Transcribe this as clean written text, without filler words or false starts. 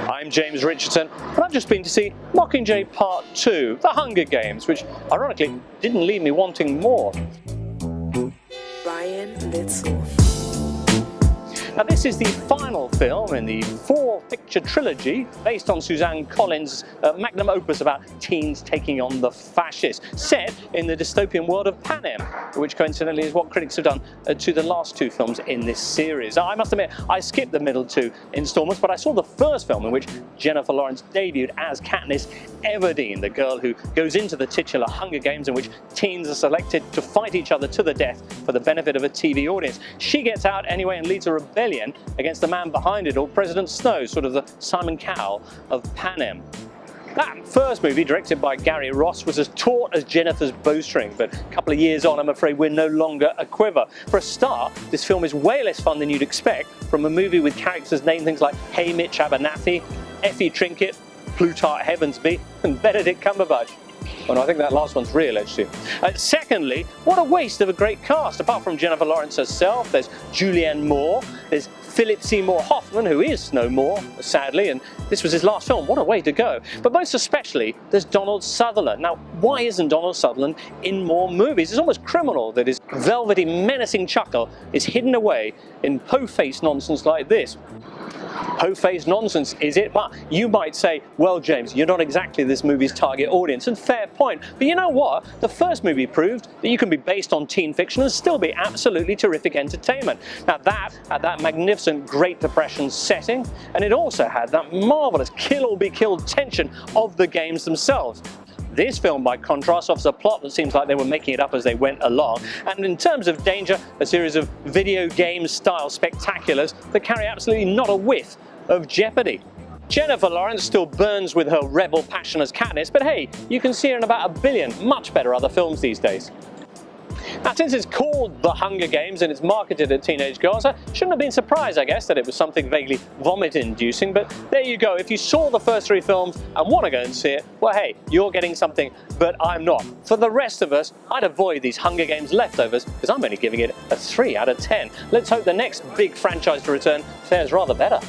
I'm James Richardson, and I've just been to see Mockingjay Part 2, The Hunger Games, which ironically didn't leave me wanting more. Brian Little. Now this is the final film in the four-picture trilogy based on Suzanne Collins' magnum opus about teens taking on the fascists, set in the dystopian world of Panem, which coincidentally is what critics have done to the last two films in this series. Now, I must admit, I skipped the middle two installments, but I saw the first film in which Jennifer Lawrence debuted as Katniss Everdeen, the girl who goes into the titular Hunger Games in which teens are selected to fight each other to the death for the benefit of a TV audience. She gets out anyway and leads a rebellion against the man behind it all, President Snow, sort of the Simon Cowell of Panem. That first movie, directed by Gary Ross, was as taut as Jennifer's bowstring, but a couple of years on, I'm afraid we're no longer a quiver. For a start, this film is way less fun than you'd expect from a movie with characters named things like Hey Mitch Abernathy, Effie Trinket, Plutarch Heavensby, and Benedict Cumberbatch. Oh no, I think that last one's real, actually. Secondly, what a waste of a great cast. Apart from Jennifer Lawrence herself, there's Julianne Moore, there's Philip Seymour Hoffman, who is no more, sadly, and this was his last film. What a way to go. But most especially, there's Donald Sutherland. Now, why isn't Donald Sutherland in more movies? It's almost criminal that his velvety, menacing chuckle is hidden away in po-faced nonsense like this. Po-faced nonsense, is it? Well, you might say, well, James, you're not exactly this movie's target audience, and fair point. But you know what? The first movie proved that you can be based on teen fiction and still be absolutely terrific entertainment. Now that had that magnificent Great Depression setting, and it also had that marvelous kill-or-be-killed tension of the games themselves. This film, by contrast, offers a plot that seems like they were making it up as they went along, and in terms of danger, a series of video game-style spectaculars that carry absolutely not a whiff of jeopardy. Jennifer Lawrence still burns with her rebel passion as Katniss, but hey, you can see her in about 1 billion much better other films these days. Now, since it's called The Hunger Games and it's marketed at teenage girls, I shouldn't have been surprised, I guess, that it was something vaguely vomit-inducing, but there you go. If you saw the first three films and want to go and see it, well, hey, you're getting something, but I'm not. For the rest of us, I'd avoid these Hunger Games leftovers because I'm only giving it a 3 out of 10. Let's hope the next big franchise to return fares rather better.